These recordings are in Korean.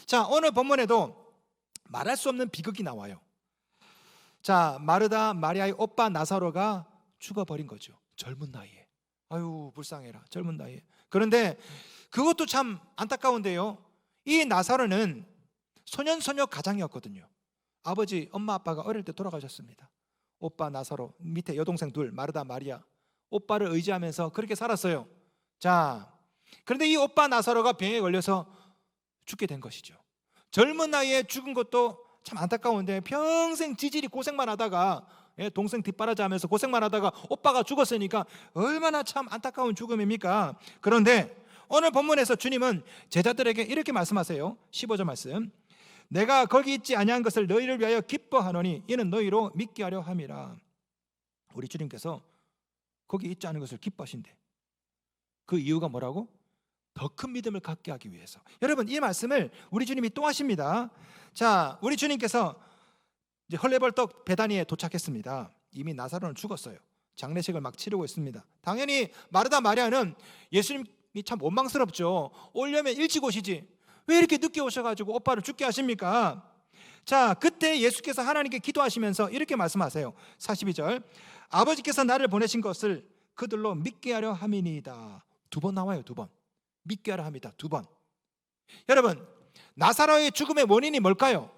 자, 오늘 본문에도 말할 수 없는 비극이 나와요. 자, 마르다 마리아의 오빠 나사로가 죽어버린 거죠. 젊은 나이에. 아유, 불쌍해라, 젊은 나이에. 그런데 그것도 참 안타까운데요, 이 나사로는 소년소녀 가장이었거든요. 아버지, 엄마, 아빠가 어릴 때 돌아가셨습니다. 오빠 나사로, 밑에 여동생 둘, 마르다 마리아, 오빠를 의지하면서 그렇게 살았어요. 자, 그런데 이 오빠 나사로가 병에 걸려서 죽게 된 것이죠. 젊은 나이에 죽은 것도 참 안타까운데, 평생 지질이 고생만 하다가, 동생 뒷바라지하면서 고생만 하다가 오빠가 죽었으니까 얼마나 참 안타까운 죽음입니까? 그런데 오늘 본문에서 주님은 제자들에게 이렇게 말씀하세요. 15절 말씀. 내가 거기 있지 아니한 것을 너희를 위하여 기뻐하노니 이는 너희로 믿게 하려 함이라. 우리 주님께서 거기 있지 않은 것을 기뻐하신대. 그 이유가 뭐라고? 더 큰 믿음을 갖게 하기 위해서. 여러분, 이 말씀을 우리 주님이 또 하십니다. 자, 우리 주님께서 이제 헐레벌떡 베다니에 도착했습니다. 이미 나사로는 죽었어요. 장례식을 막 치르고 있습니다. 당연히 마르다 마리아는 예수님이 참 원망스럽죠. 오려면 일찍 오시지, 왜 이렇게 늦게 오셔가지고 오빠를 죽게 하십니까? 자, 그때 예수께서 하나님께 기도하시면서 이렇게 말씀하세요. 42절. 아버지께서 나를 보내신 것을 그들로 믿게 하려 함이니이다. 두 번 나와요. 두 번. 믿게 하려 합니다. 두 번. 여러분, 나사로의 죽음의 원인이 뭘까요?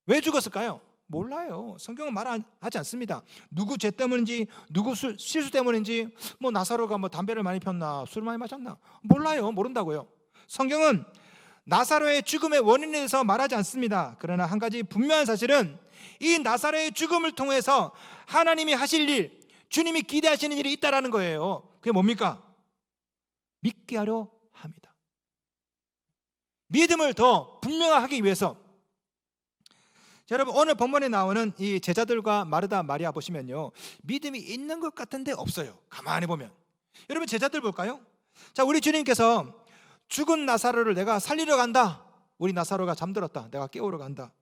왜 죽었을까요? 몰라요. 성경은 말하지 않습니다. 누구 죄 때문인지, 누구 실수 때문인지, 뭐 나사로가 뭐 담배를 많이 폈나, 술 많이 마셨나, 몰라요. 모른다고요. 성경은 나사로의 죽음의 원인에 대해서 말하지 않습니다. 그러나 한 가지 분명한 사실은 이 나사로의 죽음을 통해서 하나님이 하실 일, 주님이 기대하시는 일이 있다라는 거예요. 그게 뭡니까? 믿게 하려 합니다. 믿음을 더 분명하기 위해서. 자, 여러분, 오늘 본문에 나오는 이 제자들과 마르다 마리아 보시면요, 믿음이 있는 것 같은데 없어요. 가만히 보면. 여러분, 제자들 볼까요? 자, 우리 주님께서 죽은 나사로를 내가 살리러 간다. 우리 나사로가 잠들었다. 내가 깨우러 간다.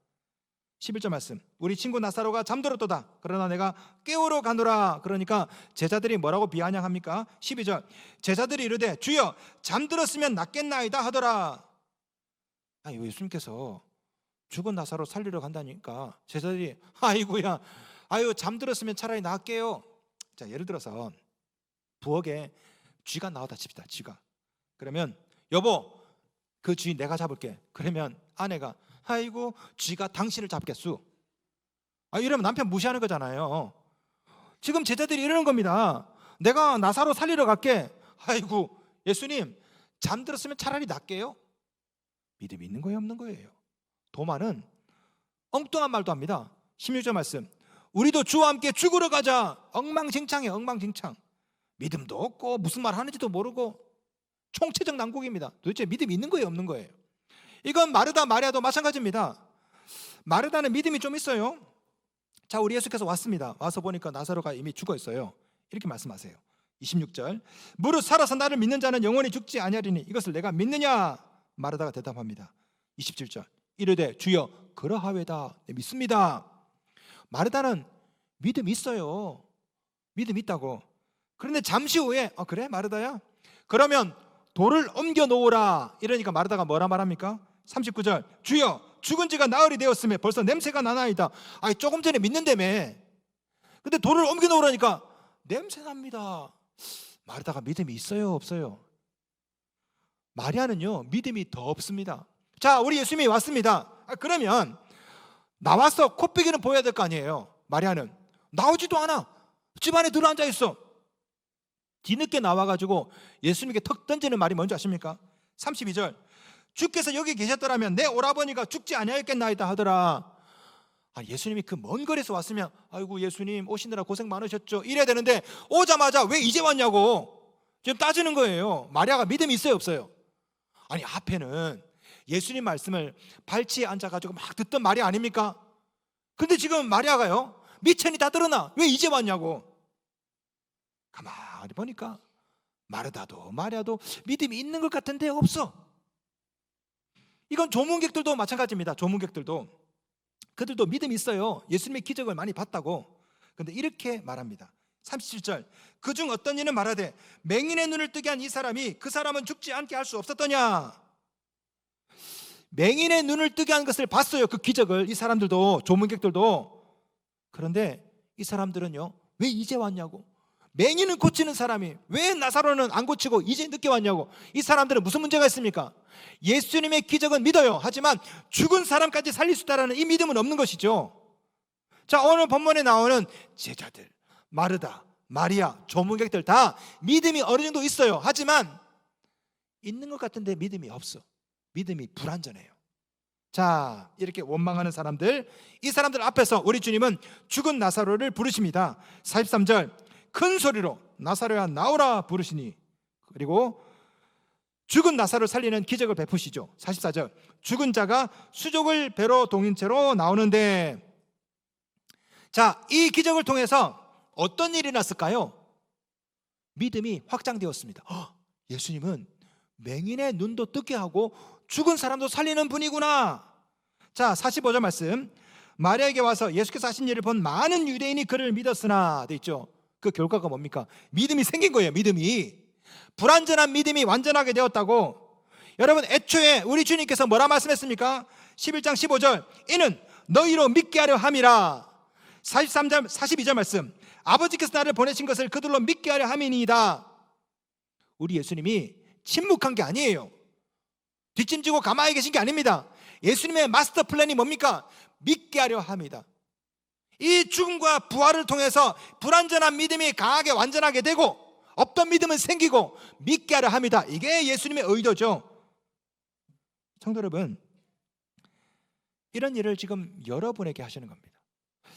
11절 말씀. 우리 친구 나사로가 잠들었도다. 그러나 내가 깨우러 가노라. 그러니까 제자들이 뭐라고 비아냥합니까? 12절. 제자들이 이르되 주여 잠들었으면 낫겠나이다 하더라. 아니, 예수님께서 죽은 나사로 살리러 간다니까 제자들이 아이고야, 아유, 잠들었으면 차라리 나을게요. 자, 예를 들어서 부엌에 쥐가 나왔다 칩시다. 쥐가. 그러면 여보, 그 쥐 내가 잡을게. 그러면 아내가 아이고, 쥐가 당신을 잡겠수. 이러면 남편 무시하는 거잖아요. 지금 제자들이 이러는 겁니다. 내가 나사로 살리러 갈게. 아이고, 예수님 잠들었으면 차라리 낫게요. 믿음이 있는 거예요, 없는 거예요? 도마는 엉뚱한 말도 합니다. 16절 말씀. 우리도 주와 함께 죽으러 가자. 엉망진창이에요, 엉망진창. 믿음도 없고 무슨 말 하는지도 모르고 총체적 난국입니다. 도대체 믿음이 있는 거예요, 없는 거예요? 이건 마르다 마리아도 마찬가지입니다. 마르다는 믿음이 좀 있어요. 자, 우리 예수께서 왔습니다. 와서 보니까 나사로가 이미 죽어 있어요. 이렇게 말씀하세요. 26절. 무릇 살아서 나를 믿는 자는 영원히 죽지 아니하리니 이것을 내가 믿느냐? 마르다가 대답합니다. 27절. 이르되 주여 그러하외다. 네, 믿습니다. 마르다는 믿음 있어요. 믿음 있다고. 그런데 잠시 후에 그래 마르다야? 그러면 돌을 옮겨 놓으라. 이러니까 마르다가 뭐라 말합니까? 39절. 주여 죽은 지가 나흘이 되었으며 벌써 냄새가 나나이다. 조금 전에 믿는다며. 근데 돌을 옮겨 놓으라니까 냄새 납니다. 마르다가 믿음이 있어요, 없어요? 마리아는요, 믿음이 더 없습니다. 자, 우리 예수님이 왔습니다. 그러면 나와서 코빼기는 보여야 될 거 아니에요. 마리아는 나오지도 않아. 집안에 들어앉아 있어. 뒤늦게 나와가지고 예수님께 턱 던지는 말이 뭔지 아십니까? 32절. 주께서 여기 계셨더라면 내 오라버니가 죽지 아니하였겠나이다 하더라. 예수님이 그 먼 거리에서 왔으면 아이고 예수님 오시느라 고생 많으셨죠 이래야 되는데, 오자마자 왜 이제 왔냐고 지금 따지는 거예요. 마리아가 믿음이 있어요, 없어요? 앞에는 예수님 말씀을 발치에 앉아가지고 막 듣던 말이 아닙니까? 근데 지금 마리아가요, 미천이 다 드러나. 왜 이제 왔냐고. 가만히 보니까 마르다도 마리아도 믿음이 있는 것 같은데 없어. 이건 조문객들도 마찬가지입니다. 조문객들도 그들도 믿음이 있어요. 예수님의 기적을 많이 봤다고. 근데 이렇게 말합니다. 37절. 그중 어떤 이는 말하되 맹인의 눈을 뜨게 한 이 사람이 그 사람은 죽지 않게 할 수 없었더냐. 맹인의 눈을 뜨게 한 것을 봤어요. 그 기적을 이 사람들도, 조문객들도. 그런데 이 사람들은요, 왜 이제 왔냐고. 맹인은 고치는 사람이 왜 나사로는 안 고치고 이제 늦게 왔냐고. 이 사람들은 무슨 문제가 있습니까? 예수님의 기적은 믿어요. 하지만 죽은 사람까지 살릴 수 있다는 이 믿음은 없는 것이죠. 자, 오늘 본문에 나오는 제자들, 마르다, 마리아, 조문객들 다 믿음이 어느 정도 있어요. 하지만 있는 것 같은데 믿음이 없어. 믿음이 불완전해요. 자, 이렇게 원망하는 사람들, 이 사람들 앞에서 우리 주님은 죽은 나사로를 부르십니다. 43절, 큰 소리로 나사로야 나오라 부르시니, 그리고 죽은 나사로를 살리는 기적을 베푸시죠. 44절, 죽은 자가 수족을 배로 동인 채로 나오는데, 자, 이 기적을 통해서 어떤 일이 났을까요? 믿음이 확장되었습니다. 예수님은 맹인의 눈도 뜨게 하고 죽은 사람도 살리는 분이구나. 자, 45절 말씀, 마리아에게 와서 예수께서 하신 일을 본 많은 유대인이 그를 믿었으나, 돼 있죠. 그 결과가 뭡니까? 믿음이 생긴 거예요. 믿음이, 불완전한 믿음이 완전하게 되었다고. 여러분, 애초에 우리 주님께서 뭐라 말씀했습니까? 11장 15절, 이는 너희로 믿게 하려 함이라. 43절 42절 말씀, 아버지께서 나를 보내신 것을 그들로 믿게 하려 함이니이다. 우리 예수님이 침묵한 게 아니에요. 뒷짐지고 가만히 계신 게 아닙니다. 예수님의 마스터 플랜이 뭡니까? 믿게 하려 합니다. 이 죽음과 부활을 통해서 불완전한 믿음이 강하게 완전하게 되고 없던 믿음은 생기고 믿게 하려 합니다. 이게 예수님의 의도죠. 성도 여러분, 이런 일을 지금 여러분에게 하시는 겁니다.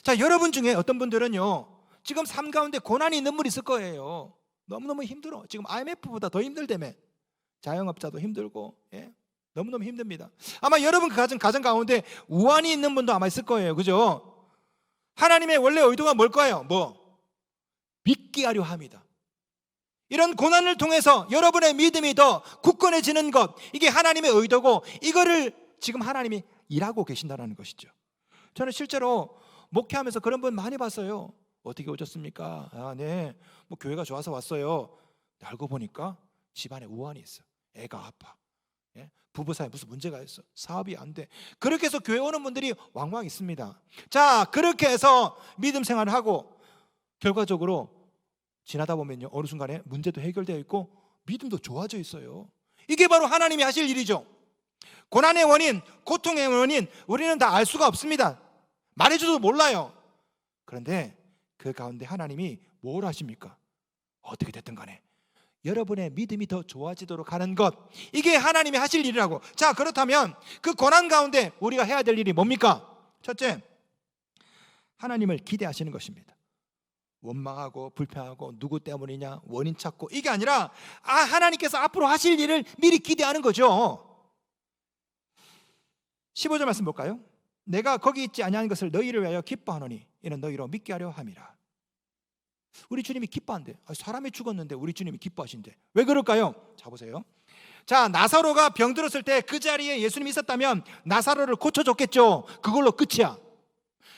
자, 여러분 중에 어떤 분들은요, 지금 삶 가운데 고난이 있는 분이 있을 거예요. 너무너무 힘들어. 지금 IMF보다 더 힘들다며. 자영업자도 힘들고, 너무너무 힘듭니다. 아마 여러분 그 가정 가운데 우환이 있는 분도 아마 있을 거예요. 그죠? 하나님의 원래 의도가 뭘까요? 믿게 하려 합니다. 이런 고난을 통해서 여러분의 믿음이 더 굳건해지는 것, 이게 하나님의 의도고, 이거를 지금 하나님이 일하고 계신다는 것이죠. 저는 실제로 목회하면서 그런 분 많이 봤어요. 어떻게 오셨습니까? 네, 교회가 좋아서 왔어요. 알고 보니까 집안에 우환이 있어. 애가 아파. 부부 사이에 무슨 문제가 있어. 사업이 안 돼. 그렇게 해서 교회 오는 분들이 왕왕 있습니다. 자, 그렇게 해서 믿음 생활을 하고 결과적으로 지나다 보면요, 어느 순간에 문제도 해결되어 있고 믿음도 좋아져 있어요. 이게 바로 하나님이 하실 일이죠. 고난의 원인, 고통의 원인, 우리는 다 알 수가 없습니다. 말해줘도 몰라요. 그런데 그 가운데 하나님이 뭘 하십니까? 어떻게 됐든 간에 여러분의 믿음이 더 좋아지도록 하는 것, 이게 하나님이 하실 일이라고. 자, 그렇다면 그 고난 가운데 우리가 해야 될 일이 뭡니까? 첫째, 하나님을 기대하시는 것입니다. 원망하고 불평하고 누구 때문이냐 원인 찾고 이게 아니라 하나님께서 앞으로 하실 일을 미리 기대하는 거죠. 15절 말씀 볼까요? 내가 거기 있지 아니하는 것을 너희를 위하여 기뻐하노니 이는 너희로 믿게 하려 함이라. 우리 주님이 기뻐한대. 사람이 죽었는데 우리 주님이 기뻐하신대. 왜 그럴까요? 자, 보세요. 자, 나사로가 병들었을 때 그 자리에 예수님이 있었다면 나사로를 고쳐줬겠죠. 그걸로 끝이야.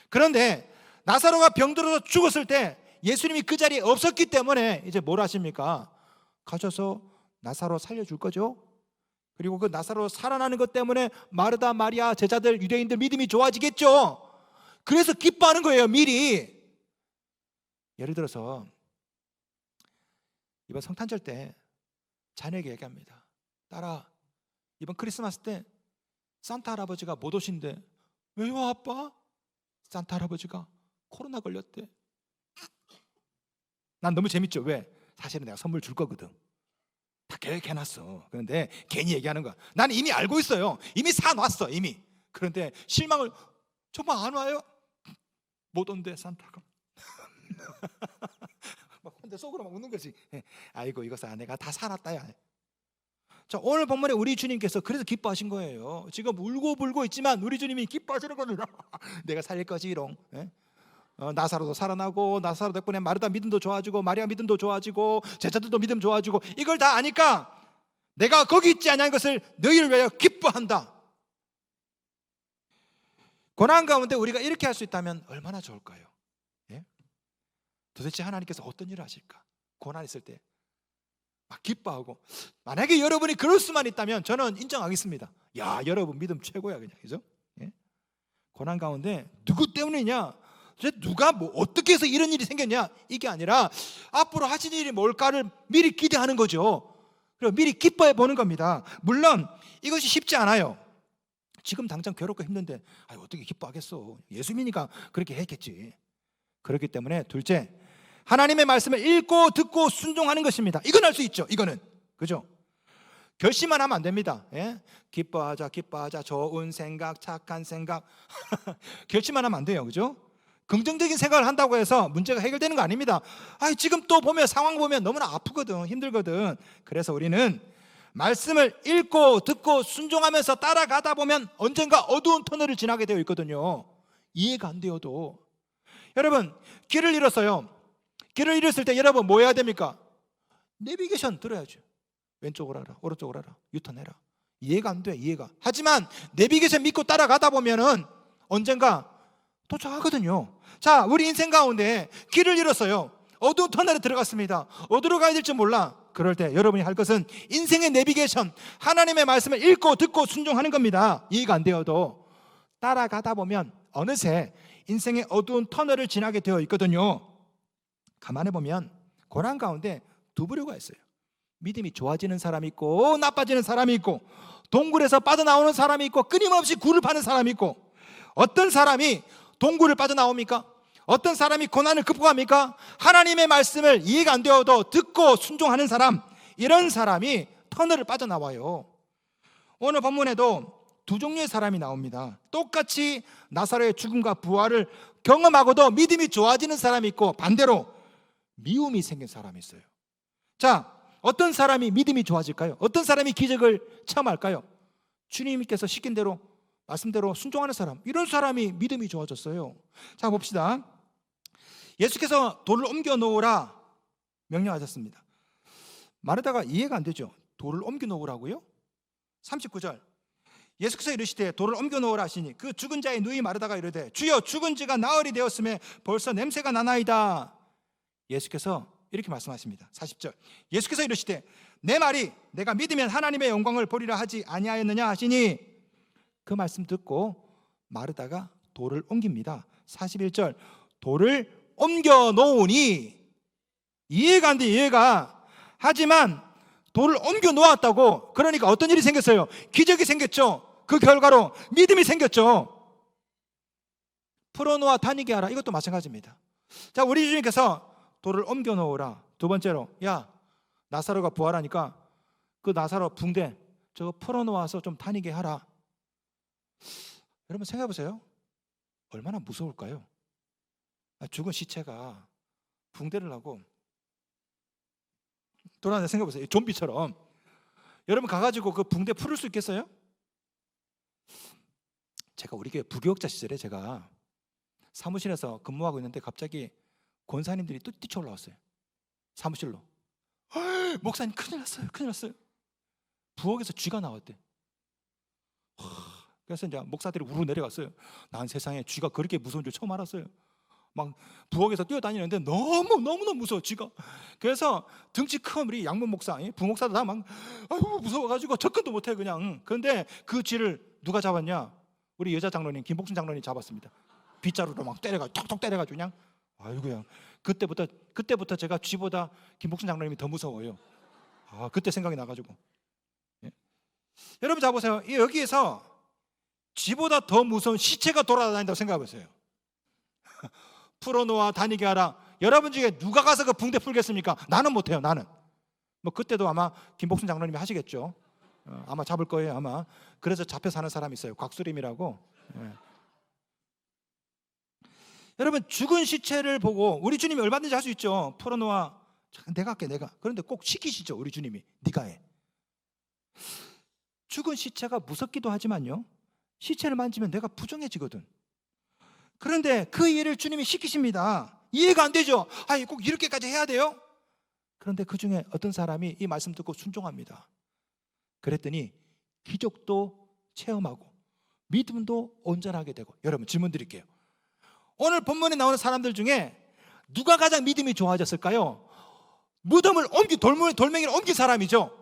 그런데 나사로가 병들어서 죽었을 때 예수님이 그 자리에 없었기 때문에 이제 뭘 하십니까? 가셔서 나사로 살려줄 거죠. 그리고 그 나사로 살아나는 것 때문에 마르다, 마리아, 제자들, 유대인들 믿음이 좋아지겠죠. 그래서 기뻐하는 거예요, 미리. 예를 들어서 이번 성탄절 때 자녀에게 얘기합니다. 딸아, 이번 크리스마스 때 산타 할아버지가 못 오신대. 왜요, 아빠? 산타 할아버지가 코로나 걸렸대. 난 너무 재밌죠. 왜? 사실은 내가 선물 줄 거거든. 다 계획해놨어. 그런데 괜히 얘기하는 거야. 나는 이미 알고 있어요. 이미 사놨어, 이미. 그런데 실망을, 정말 안 와요? 못 온대, 산타가. 막 혼자 속으로 막 웃는 거지. 아이고, 이것을 내가 다 사놨다야. 자, 오늘 본문에 우리 주님께서 그래서 기뻐하신 거예요. 지금 울고 불고 있지만 우리 주님이 기뻐하시는 겁니다. 내가 살릴 거지롱. 나사로도 살아나고, 나사로 덕분에 마르다 믿음도 좋아지고, 마리아 믿음도 좋아지고, 제자들도 믿음 좋아지고, 이걸 다 아니까 내가 거기 있지 않냐는 것을 너희를 위하여 기뻐한다. 고난 가운데 우리가 이렇게 할 수 있다면 얼마나 좋을까요? 도대체 하나님께서 어떤 일을 하실까? 고난 있을 때 막 기뻐하고. 만약에 여러분이 그럴 수만 있다면 저는 인정하겠습니다. 야, 여러분 믿음 최고야 그냥. 그죠? 예? 고난 가운데 누구 때문이냐? 누가 뭐 어떻게 해서 이런 일이 생겼냐? 이게 아니라 앞으로 하신 일이 뭘까를 미리 기대하는 거죠. 그리고 미리 기뻐해 보는 겁니다. 물론 이것이 쉽지 않아요. 지금 당장 괴롭고 힘든데 어떻게 기뻐하겠어? 예수님이니까 그렇게 했겠지. 그렇기 때문에 둘째, 하나님의 말씀을 읽고 듣고 순종하는 것입니다. 이건 할 수 있죠. 이거는. 그죠? 결심만 하면 안 됩니다. 예? 기뻐하자, 기뻐하자. 좋은 생각, 착한 생각. 결심만 하면 안 돼요. 그죠? 긍정적인 생각을 한다고 해서 문제가 해결되는 거 아닙니다. 지금 또 보면 상황 보면 너무나 아프거든, 힘들거든. 그래서 우리는 말씀을 읽고 듣고 순종하면서 따라가다 보면 언젠가 어두운 터널을 지나게 되어 있거든요. 이해가 안 되어도. 여러분, 길을 잃었어요. 길을 잃었을 때 여러분 뭐 해야 됩니까? 내비게이션 들어야죠. 왼쪽으로 하라, 오른쪽으로 하라, 유턴해라. 이해가 안 돼, 이해가. 하지만 내비게이션 믿고 따라가다 보면은 언젠가 도착하거든요. 자, 우리 인생 가운데 길을 잃었어요. 어두운 터널에 들어갔습니다. 어디로 가야 될지 몰라. 그럴 때 여러분이 할 것은 인생의 내비게이션, 하나님의 말씀을 읽고 듣고 순종하는 겁니다. 이해가 안 되어도 따라가다 보면 어느새 인생의 어두운 터널을 지나게 되어 있거든요. 가만히 보면 고난 가운데 두 부류가 있어요. 믿음이 좋아지는 사람이 있고 나빠지는 사람이 있고, 동굴에서 빠져나오는 사람이 있고 끊임없이 굴을 파는 사람이 있고. 어떤 사람이 동굴을 빠져나옵니까? 어떤 사람이 고난을 극복합니까? 하나님의 말씀을 이해가 안 되어도 듣고 순종하는 사람, 이런 사람이 터널을 빠져나와요. 오늘 본문에도 두 종류의 사람이 나옵니다. 똑같이 나사로의 죽음과 부활을 경험하고도 믿음이 좋아지는 사람이 있고, 반대로 미움이 생긴 사람이 있어요. 자, 어떤 사람이 믿음이 좋아질까요? 어떤 사람이 기적을 체험할까요? 주님께서 시킨 대로, 말씀대로 순종하는 사람, 이런 사람이 믿음이 좋아졌어요. 자, 봅시다. 예수께서 돌을 옮겨 놓으라 명령하셨습니다. 마르다가 이해가 안 되죠. 돌을 옮겨 놓으라고요? 39절, 예수께서 이르시되 돌을 옮겨 놓으라 하시니 그 죽은 자의 누이 마르다가 이르되 주여, 죽은 지가 나흘이 되었음에 벌써 냄새가 나나이다. 예수께서 이렇게 말씀하십니다. 40절, 예수께서 이르시되 내 말이 내가 믿으면 하나님의 영광을 보리라 하지 아니하였느냐 하시니, 그 말씀 듣고 마르다가 돌을 옮깁니다. 41절, 돌을 옮겨 놓으니, 이해가 안 돼, 이해가. 하지만 돌을 옮겨 놓았다고, 그러니까 어떤 일이 생겼어요? 기적이 생겼죠. 그 결과로 믿음이 생겼죠. 풀어놓아 다니게 하라, 이것도 마찬가지입니다. 자, 우리 주님께서 돌을 옮겨 놓으라. 두 번째로, 야, 나사로가 부활하니까 그 나사로 붕대 저거 풀어놓아서 좀 다니게 하라. 여러분 생각해 보세요. 얼마나 무서울까요? 죽은 시체가 붕대를 하고 돌아다니는, 생각해 보세요. 좀비처럼. 여러분 가가지고 그 붕대 풀을 수 있겠어요? 제가 우리 교회 부교육자 시절에 제가 사무실에서 근무하고 있는데 갑자기 권사님들이 또 뛰쳐 올라왔어요. 사무실로. 목사님 큰일 났어요, 큰일 났어요. 부엌에서 쥐가 나왔대. 그래서 이제 목사들이 우르르 내려갔어요. 난 세상에 쥐가 그렇게 무서운 줄 처음 알았어요. 막 부엌에서 뛰어다니는데 너무너무 무서워, 쥐가. 그래서 등치 큰 우리 양문 목사, 부목사도 다 막 무서워가지고 접근도 못해 그냥. 그런데 그 쥐를 누가 잡았냐? 우리 여자 장로님, 김복순 장로님 잡았습니다. 빗자루로 막 때려가지고 톡톡 때려가지고 그냥. 아이고야. 그때부터 제가 쥐보다 김복순 장로님이 더 무서워요. 그때 생각이 나가지고. 예? 여러분 자 보세요. 여기에서 쥐보다 더 무서운 시체가 돌아다닌다고 생각해보세요. 풀어놓아 다니게 하라. 여러분 중에 누가 가서 그 붕대 풀겠습니까? 나는 못해요. 나는. 뭐 그때도 아마 김복순 장로님이 하시겠죠. 아마 잡을 거예요, 아마. 그래서 잡혀 사는 사람이 있어요. 곽수림이라고. 예. 여러분, 죽은 시체를 보고 우리 주님이 얼마든지 할 수 있죠. 풀어놓아. 내가 할게, 내가. 그런데 꼭 시키시죠, 우리 주님이. 네가 해. 죽은 시체가 무섭기도 하지만요, 시체를 만지면 내가 부정해지거든. 그런데 그 일을 주님이 시키십니다. 이해가 안 되죠? 꼭 이렇게까지 해야 돼요? 그런데 그 중에 어떤 사람이 이 말씀 듣고 순종합니다. 그랬더니 기적도 체험하고 믿음도 온전하게 되고. 여러분 질문 드릴게요. 오늘 본문에 나오는 사람들 중에 누가 가장 믿음이 좋아졌을까요? 무덤을 돌멩이를 옮긴 사람이죠.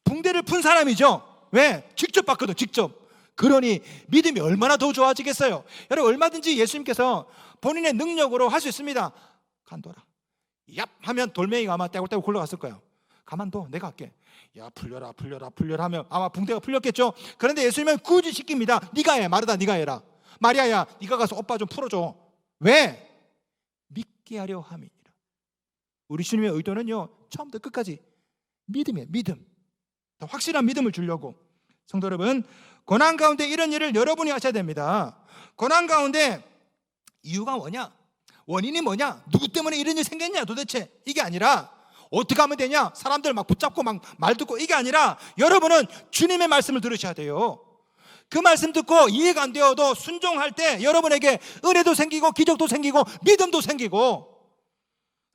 붕대를 푼 사람이죠. 왜? 직접 봤거든, 직접. 그러니 믿음이 얼마나 더 좋아지겠어요. 여러분, 얼마든지 예수님께서 본인의 능력으로 할 수 있습니다. 간둬라. 얍 하면 돌멩이가 아마 떼굴떼굴 굴러갔을 거예요. 가만둬, 내가 할게. 야, 풀려라 하면 아마 붕대가 풀렸겠죠. 그런데 예수님은 굳이 시킵니다. 네가 해. 마르다, 네가 해라. 마리아야, 네가 가서 오빠 좀 풀어줘. 왜? 믿게 하려 함이니라. 우리 주님의 의도는요, 처음부터 끝까지 믿음이에요. 믿음. 더 확실한 믿음을 주려고. 성도 여러분, 고난 가운데 이런 일을 여러분이 하셔야 됩니다. 고난 가운데 이유가 뭐냐? 원인이 뭐냐? 누구 때문에 이런 일이 생겼냐 도대체? 이게 아니라 어떻게 하면 되냐? 사람들 막 붙잡고 막 말 듣고, 이게 아니라 여러분은 주님의 말씀을 들으셔야 돼요. 그 말씀 듣고 이해가 안 되어도 순종할 때 여러분에게 은혜도 생기고 기적도 생기고 믿음도 생기고.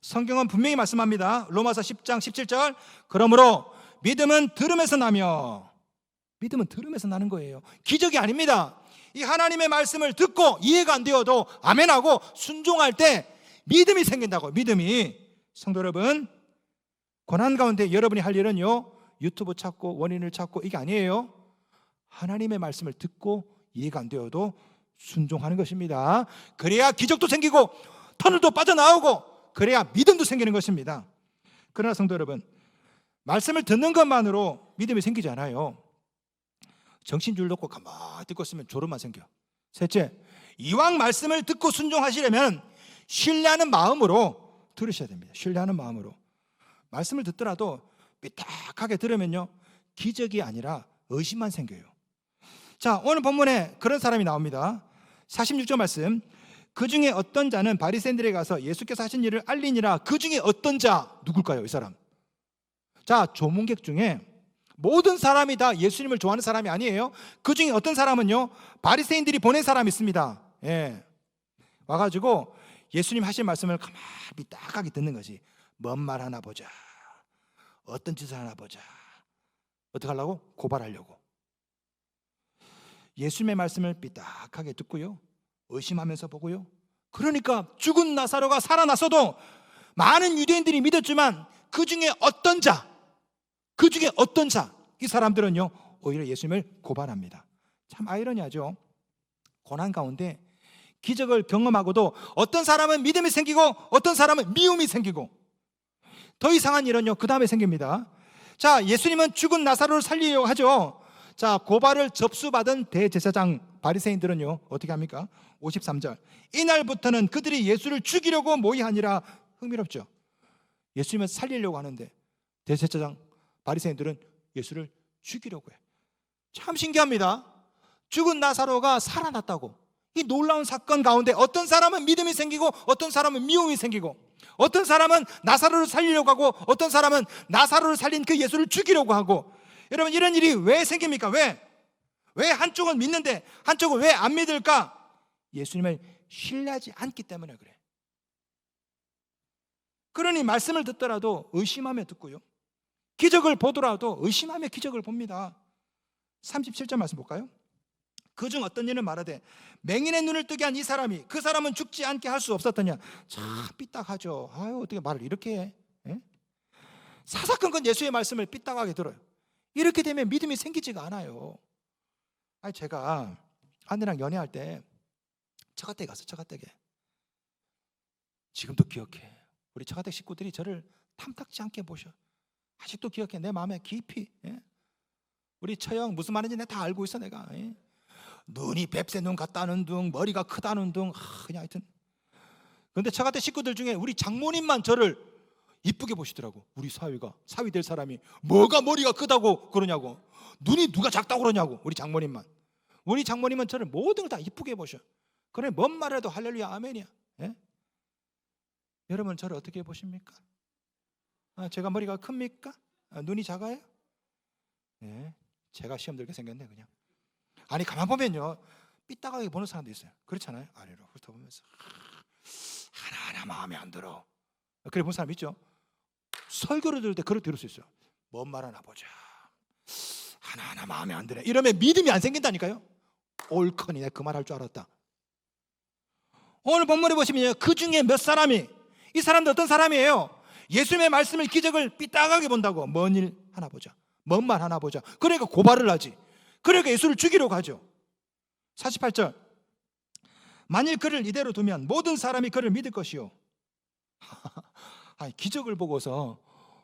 성경은 분명히 말씀합니다. 로마서 10장 17절, 그러므로 믿음은 들음에서 나며. 믿음은 들음에서 나는 거예요. 기적이 아닙니다. 이 하나님의 말씀을 듣고 이해가 안 되어도 아멘하고 순종할 때 믿음이 생긴다고. 믿음이. 성도 여러분, 고난 가운데 여러분이 할 일은요, 유튜브 찾고 원인을 찾고 이게 아니에요. 하나님의 말씀을 듣고 이해가 안 되어도 순종하는 것입니다. 그래야 기적도 생기고 터널도 빠져나오고 그래야 믿음도 생기는 것입니다. 그러나 성도 여러분, 말씀을 듣는 것만으로 믿음이 생기지 않아요. 정신줄 놓고 가만히 듣고 있으면 졸음만 생겨. 셋째, 이왕 말씀을 듣고 순종하시려면 신뢰하는 마음으로 들으셔야 됩니다. 신뢰하는 마음으로. 말씀을 듣더라도 삐딱하게 들으면요, 기적이 아니라 의심만 생겨요. 자, 오늘 본문에 그런 사람이 나옵니다. 46절 말씀, 그 중에 어떤 자는 바리새인들에게 가서 예수께서 하신 일을 알리니라. 그 중에 어떤 자, 누굴까요? 이 사람. 자, 조문객 중에 모든 사람이 다 예수님을 좋아하는 사람이 아니에요. 그 중에 어떤 사람은요, 바리새인들이 보낸 사람이 있습니다. 예. 와가지고 예수님 하신 말씀을 가만히 삐딱하게 듣는 거지. 뭔 말 하나 보자, 어떤 짓을 하나 보자. 어떻게 하려고? 고발하려고. 예수님의 말씀을 삐딱하게 듣고요, 의심하면서 보고요. 그러니까 죽은 나사로가 살아났어도 많은 유대인들이 믿었지만 그 중에 어떤 자, 이 사람들은요, 오히려 예수님을 고발합니다. 참 아이러니하죠. 고난 가운데 기적을 경험하고도 어떤 사람은 믿음이 생기고 어떤 사람은 미움이 생기고, 더 이상한 일은요, 그 다음에 생깁니다. 자, 예수님은 죽은 나사로를 살리려고 하죠. 자, 고발을 접수받은 대제사장 바리새인들은요, 어떻게 합니까? 53절, 이날부터는 그들이 예수를 죽이려고 모의하니라. 흥미롭죠. 예수님은 살리려고 하는데 대제사장 바리새인들은 예수를 죽이려고 해. 참 신기합니다. 죽은 나사로가 살아났다고. 이 놀라운 사건 가운데 어떤 사람은 믿음이 생기고 어떤 사람은 미움이 생기고, 어떤 사람은 나사로를 살리려고 하고 어떤 사람은 나사로를 살린 그 예수를 죽이려고 하고. 여러분, 이런 일이 왜 생깁니까? 왜 한쪽은 믿는데 한쪽은 왜 안 믿을까? 예수님을 신뢰하지 않기 때문에 그래. 그러니 말씀을 듣더라도 의심하며 듣고요, 기적을 보더라도 의심하며 기적을 봅니다. 37절 말씀 볼까요? 그중 어떤 이는 말하되 맹인의 눈을 뜨게 한 이 사람이, 그 사람은 죽지 않게 할 수 없었더냐. 참 삐딱하죠. 아유, 어떻게 말을 이렇게 해? 예? 사사건건 예수의 말씀을 삐딱하게 들어요. 이렇게 되면 믿음이 생기지가 않아요. 아니, 제가 아내랑 연애할 때 처가댁에 갔어. 처가댁에. 지금도 기억해. 우리 처가댁 식구들이 저를 탐탁지 않게 보셔. 아직도 기억해. 내 마음에 깊이. 예? 우리 처형 무슨 말인지 내가 다 알고 있어. 내가. 예? 눈이 뱁새 눈 같다는 둥, 머리가 크다는 둥, 그냥 하여튼. 그런데 처가댁 식구들 중에 우리 장모님만 저를 이쁘게 보시더라고. 우리 사위 될 사람이 뭐가 머리가 크다고 그러냐고, 눈이 누가 작다고 그러냐고. 우리 장모님은 저를 모든 걸 다 이쁘게 보셔. 그래, 뭔 말해도 할렐루야 아멘이야. 예? 여러분, 저를 어떻게 보십니까? 제가 머리가 큽니까? 눈이 작아요? 예, 제가 시험 들게 생겼네 그냥. 아니, 가만 보면요, 삐딱하게 보는 사람도 있어요. 그렇잖아요. 아래로 훑어보면서 하나하나 마음에 안 들어. 그래 본 사람 있죠. 설교를 들을 때 그렇게 들을 수 있어요. 뭔 말 하나 보자, 하나하나 마음에 안 드네. 이러면 믿음이 안 생긴다니까요. 옳거니 내가 그 말 할 줄 알았다. 오늘 본문에 보시면 그 중에 몇 사람이, 이 사람들 어떤 사람이에요? 예수님의 말씀을, 기적을 삐딱하게 본다고. 먼 일 하나 보자, 먼 말 하나 보자. 그러니까 고발을 하지. 그러니까 예수를 죽이려고 하죠. 48절, 만일 그를 이대로 두면 모든 사람이 그를 믿을 것이요. 아니, 기적을 보고서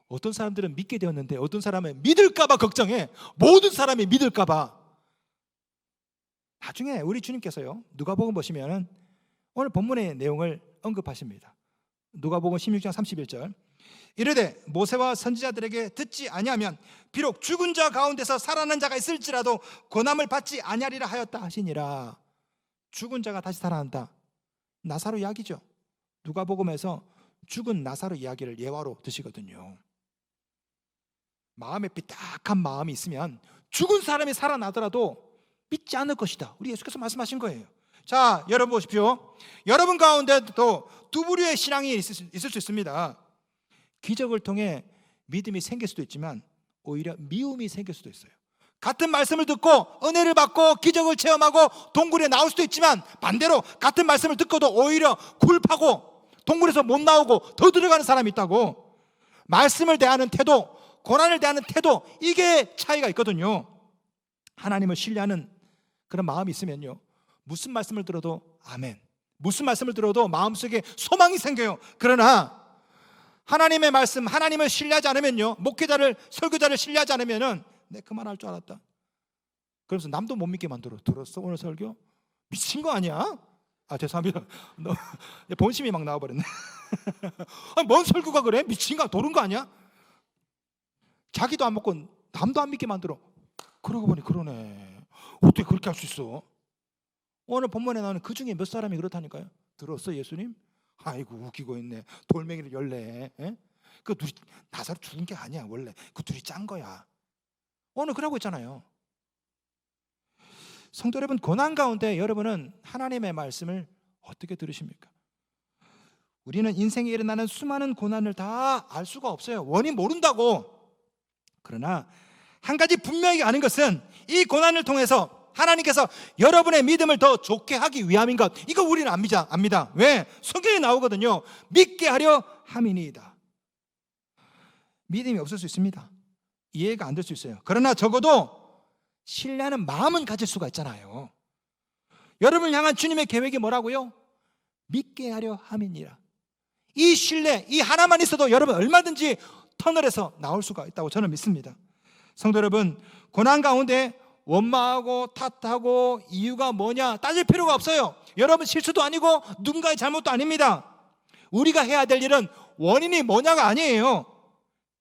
어떤 사람들은 믿게 되었는데 어떤 사람은 믿을까봐 걱정해. 모든 사람이 믿을까봐. 나중에 우리 주님께서요, 누가복음 보시면 오늘 본문의 내용을 언급하십니다. 누가복음 16장 31절, 이르되 모세와 선지자들에게 듣지 아니하면 비록 죽은 자 가운데서 살아난 자가 있을지라도 고난을 받지 아니하리라 하였다 하시니라. 죽은 자가 다시 살아난다, 나사로 이야기죠. 누가복음에서 죽은 나사로 이야기를 예화로 드시거든요. 마음에 삐딱한 마음이 있으면 죽은 사람이 살아나더라도 믿지 않을 것이다, 우리 예수께서 말씀하신 거예요. 자, 여러분 보십시오. 여러분 가운데도 두 부류의 신앙이 있을 수 있습니다. 기적을 통해 믿음이 생길 수도 있지만 오히려 미움이 생길 수도 있어요. 같은 말씀을 듣고 은혜를 받고 기적을 체험하고 동굴에 나올 수도 있지만, 반대로 같은 말씀을 듣고도 오히려 굴파고 동굴에서 못 나오고 더 들어가는 사람이 있다고. 말씀을 대하는 태도, 고난을 대하는 태도, 이게 차이가 있거든요. 하나님을 신뢰하는 그런 마음이 있으면요, 무슨 말씀을 들어도 아멘, 무슨 말씀을 들어도 마음속에 소망이 생겨요. 그러나 하나님의 말씀, 하나님을 신뢰하지 않으면요, 목회자를, 설교자를 신뢰하지 않으면은 내 그만할 줄 알았다, 그래서 남도 못 믿게 만들어. 들었어 오늘 설교? 미친 거 아니야? 아, 죄송합니다. 본심이 막 나와버렸네. 뭔 설교가 그래? 미친 거, 도른 거 아니야? 자기도 안 먹고 남도 안 믿게 만들어. 그러고 보니 그러네. 어떻게 그렇게 할 수 있어? 오늘 본문에 나오는 그 중에 몇 사람이 그렇다니까요. 들었어 예수님? 아이고 웃기고 있네. 돌멩이를 열래. 그 둘이 나사로 죽은 게 아니야. 원래 그 둘이 짠 거야. 오늘 그러고 있잖아요. 성도 여러분, 고난 가운데 여러분은 하나님의 말씀을 어떻게 들으십니까? 우리는 인생에 일어나는 수많은 고난을 다 알 수가 없어요. 원인 모른다고. 그러나 한 가지 분명히 아는 것은 이 고난을 통해서 하나님께서 여러분의 믿음을 더 좋게 하기 위함인 것, 이거 우리는 압니다. 왜? 성경에 나오거든요. 믿게 하려 함이니이다. 믿음이 없을 수 있습니다. 이해가 안 될 수 있어요. 그러나 적어도 신뢰하는 마음은 가질 수가 있잖아요. 여러분을 향한 주님의 계획이 뭐라고요? 믿게 하려 함이니라. 이 신뢰, 이 하나만 있어도 여러분 얼마든지 터널에서 나올 수가 있다고 저는 믿습니다. 성도 여러분, 고난 가운데 원망하고 탓하고 이유가 뭐냐 따질 필요가 없어요. 여러분 실수도 아니고 누군가의 잘못도 아닙니다. 우리가 해야 될 일은 원인이 뭐냐가 아니에요.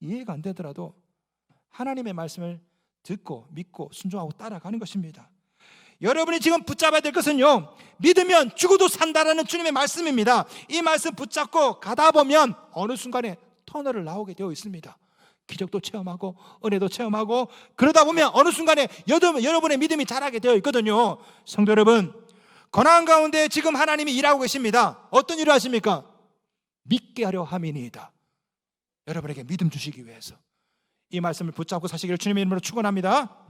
이해가 안 되더라도 하나님의 말씀을 듣고 믿고 순종하고 따라가는 것입니다. 여러분이 지금 붙잡아야 될 것은요, 믿으면 죽어도 산다라는 주님의 말씀입니다. 이 말씀 붙잡고 가다 보면 어느 순간에 터널을 나오게 되어 있습니다. 기적도 체험하고 은혜도 체험하고, 그러다 보면 어느 순간에 여러분의 믿음이 자라게 되어 있거든요. 성도 여러분, 고난 가운데 지금 하나님이 일하고 계십니다. 어떤 일을 하십니까? 믿게 하려 함이니이다. 여러분에게 믿음 주시기 위해서 이 말씀을 붙잡고 사시기를 주님의 이름으로 축원합니다.